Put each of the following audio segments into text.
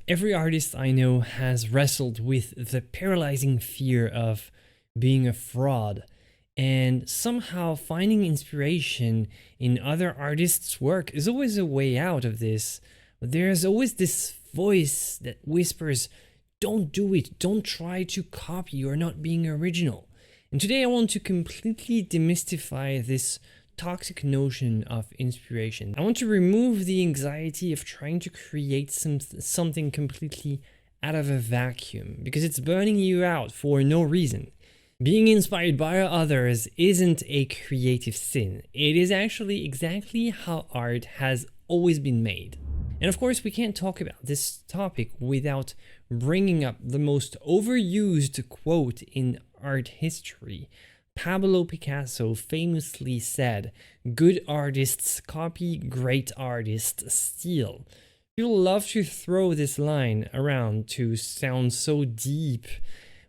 Every artist I know has wrestled with the paralyzing fear of being a fraud, and somehow finding inspiration in other artists' work is always a way out of this. But there's always this voice that whispers, don't do it, don't try to copy, you're not being original. And today I want to completely demystify this toxic notion of inspiration. I want to remove the anxiety of trying to create something completely out of a vacuum, because it's burning you out for no reason. Being inspired by others isn't a creative sin. It is actually exactly how art has always been made. And of course, we can't talk about this topic without bringing up the most overused quote in art history. Pablo Picasso famously said, "Good artists copy, great artists steal." People love to throw this line around to sound so deep,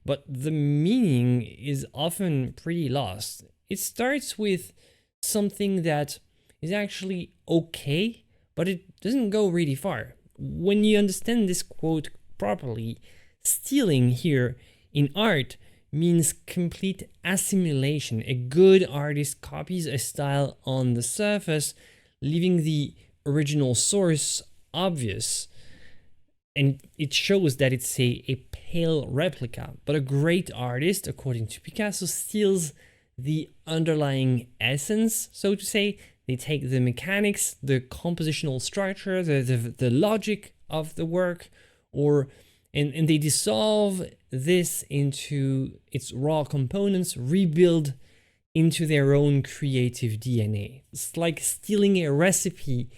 but the meaning is often pretty lost. It starts with something that is actually okay, but it doesn't go really far. When you understand this quote properly, stealing here in art means complete assimilation. A good artist copies a style on the surface, leaving the original source obvious. And it shows that it's a pale replica. But a great artist, according to Picasso, steals the underlying essence, so to say. They take the mechanics, the compositional structure, the logic of the work, and they dissolve this into its raw components, rebuild into their own creative DNA. It's like stealing a recipe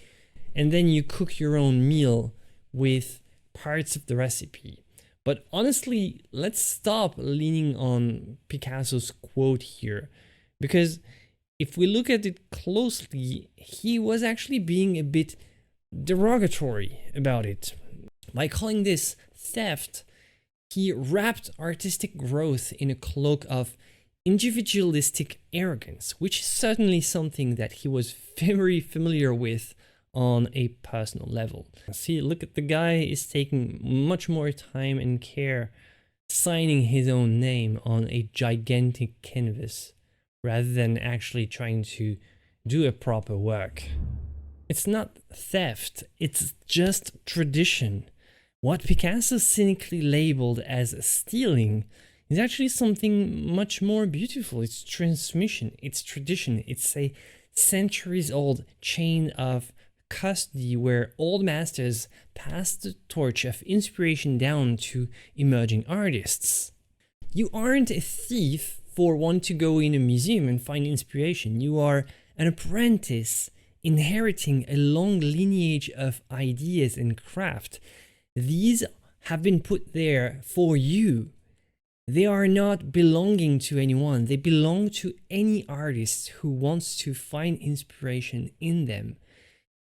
and then you cook your own meal with parts of the recipe. But honestly, let's stop leaning on Picasso's quote here, because if we look at it closely, he was actually being a bit derogatory about it. By calling this theft, he wrapped artistic growth in a cloak of individualistic arrogance, which is certainly something that he was very familiar with on a personal level. See, look at the guy is taking much more time and care signing his own name on a gigantic canvas rather than actually trying to do a proper work. It's not theft, it's just tradition. What Picasso cynically labeled as stealing is actually something much more beautiful. It's transmission, it's tradition, it's a centuries-old chain of custody where old masters pass the torch of inspiration down to emerging artists. You aren't a thief for wanting to go in a museum and find inspiration. You are an apprentice inheriting a long lineage of ideas and craft. These have been put there for you. They are not belonging to anyone. They belong to any artist who wants to find inspiration in them.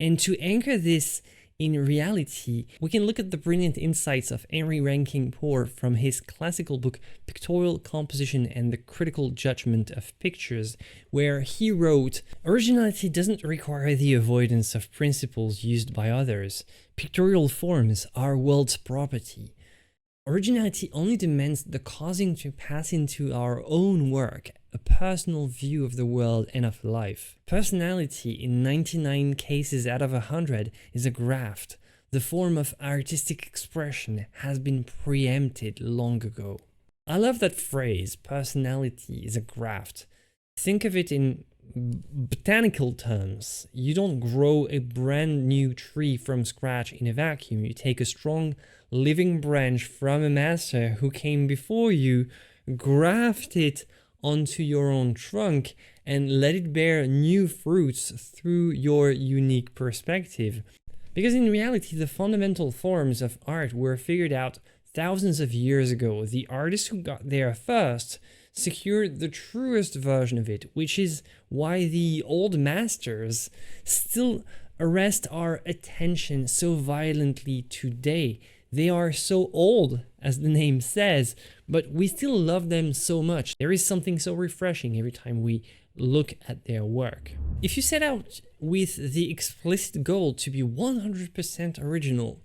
And to anchor this in reality, we can look at the brilliant insights of Henry Rankin Poor from his classical book Pictorial Composition and the Critical Judgment of Pictures, where he wrote, "Originality doesn't require the avoidance of principles used by others. Pictorial forms are world's property. Originality only demands the causing to pass into our own work, a personal view of the world and of life. Personality in 99 cases out of 100 is a graft. The form of artistic expression has been preempted long ago." I love that phrase, personality is a graft. Think of it in botanical terms. You don't grow a brand new tree from scratch in a vacuum. You take a strong living branch from a master who came before you, graft it onto your own trunk, and let it bear new fruits through your unique perspective. Because in reality, the fundamental forms of art were figured out thousands of years ago. The artists who got there first secured the truest version of it, which is why the old masters still arrest our attention so violently today. They are so old, as the name says, but we still love them so much. There is something so refreshing every time we look at their work. If you set out with the explicit goal to be 100% original,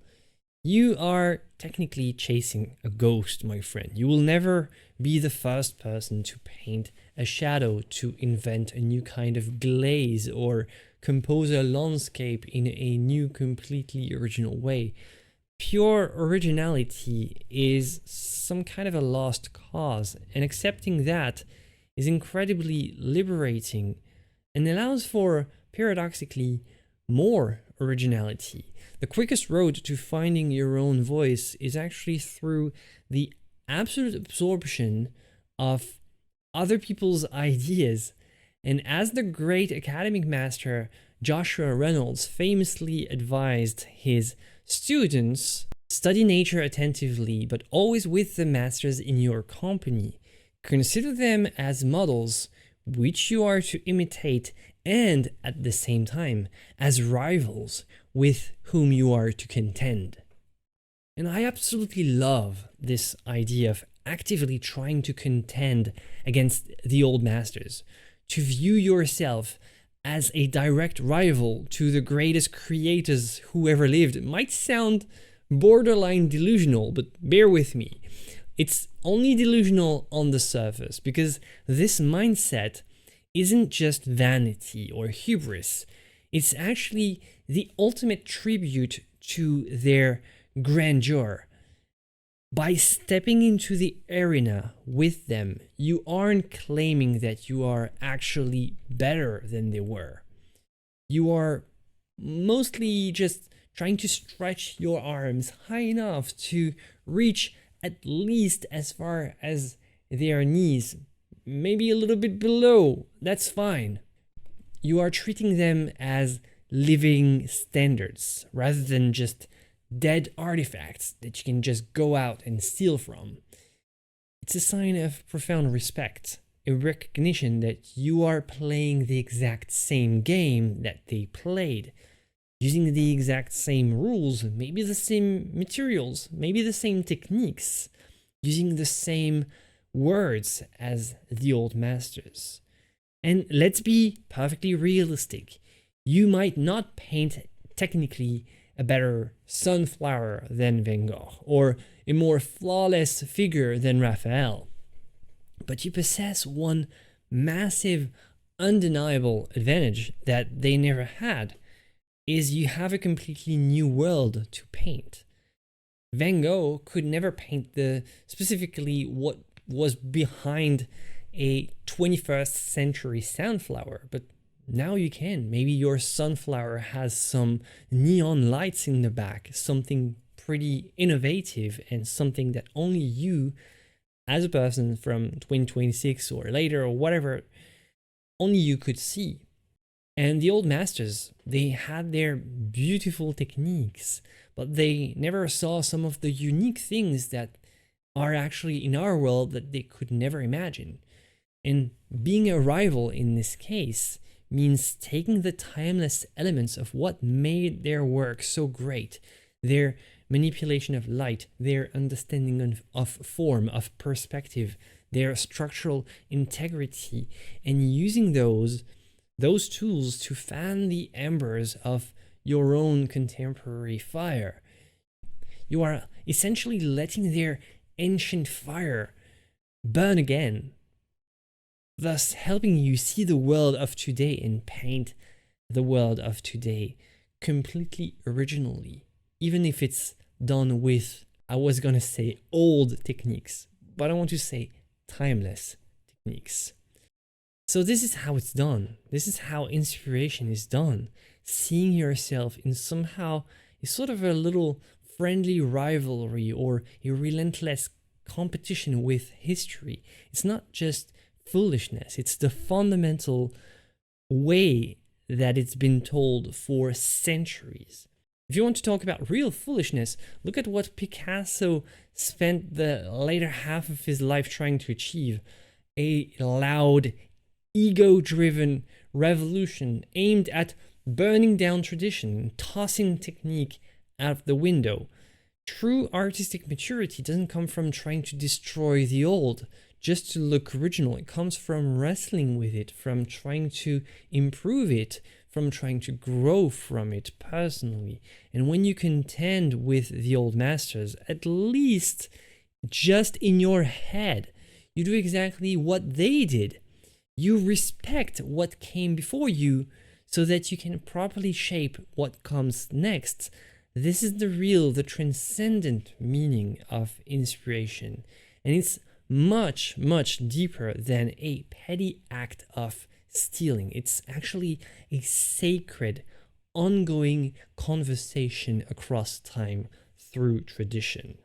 You are technically chasing a ghost, my friend. You will never be the first person to paint a shadow, to invent a new kind of glaze, or compose a landscape in a new, completely original way. Pure originality is some kind of a lost cause, and accepting that is incredibly liberating and allows for, paradoxically, more originality. The quickest road to finding your own voice is actually through the absolute absorption of other people's ideas. And as the great academic master Joshua Reynolds famously advised his students, study nature attentively, but always with the masters in your company. Consider them as models which you are to imitate, and at the same time as rivals with whom you are to contend. And I absolutely love this idea of actively trying to contend against the old masters, to view yourself as a direct rival to the greatest creators who ever lived. It might sound borderline delusional, but bear with me. It's only delusional on the surface, because this mindset isn't just vanity or hubris. It's actually the ultimate tribute to their grandeur. By stepping into the arena with them, you aren't claiming that you are actually better than they were. You are mostly just trying to stretch your arms high enough to reach at least as far as their knees, maybe a little bit below. That's fine. You are treating them as living standards rather than just dead artifacts that you can just go out and steal from. It's a sign of profound respect, a recognition that you are playing the exact same game that they played, using the exact same rules, maybe the same materials, maybe the same techniques, using the same words as the old masters. And let's be perfectly realistic. You might not paint technically a better sunflower than Van Gogh, or a more flawless figure than Raphael, but you possess one massive, undeniable advantage that they never had, is you have a completely new world to paint. Van Gogh could never paint specifically what was behind a 21st century sunflower, but now you can. Maybe your sunflower has some neon lights in the back, something pretty innovative and something that only you, as a person from 2026 or later or whatever, only you could see. And the old masters, they had their beautiful techniques, but they never saw some of the unique things that are actually in our world that they could never imagine. And being a rival in this case means taking the timeless elements of what made their work so great, their manipulation of light, their understanding of form, of perspective, their structural integrity, and using those tools to fan the embers of your own contemporary fire. You are essentially letting their ancient fire burn again, thus helping you see the world of today and paint the world of today completely originally, even if it's done with, I was gonna say old techniques, but I want to say timeless techniques. So this is how it's done. This is how inspiration is done. Seeing yourself in somehow a sort of a little friendly rivalry or a relentless competition with history. It's not just foolishness. It's the fundamental way that it's been told for centuries. If you want to talk about real foolishness, look at what Picasso spent the later half of his life trying to achieve. A loud, ego-driven revolution aimed at burning down tradition, tossing technique out the window. True artistic maturity doesn't come from trying to destroy the old just to look original. It comes from wrestling with it, from trying to improve it, from trying to grow from it personally. And when you contend with the old masters, at least just in your head, you do exactly what they did. You respect what came before you so that you can properly shape what comes next. This is the transcendent meaning of inspiration. And it's much, much deeper than a petty act of stealing. It's actually a sacred, ongoing conversation across time through tradition.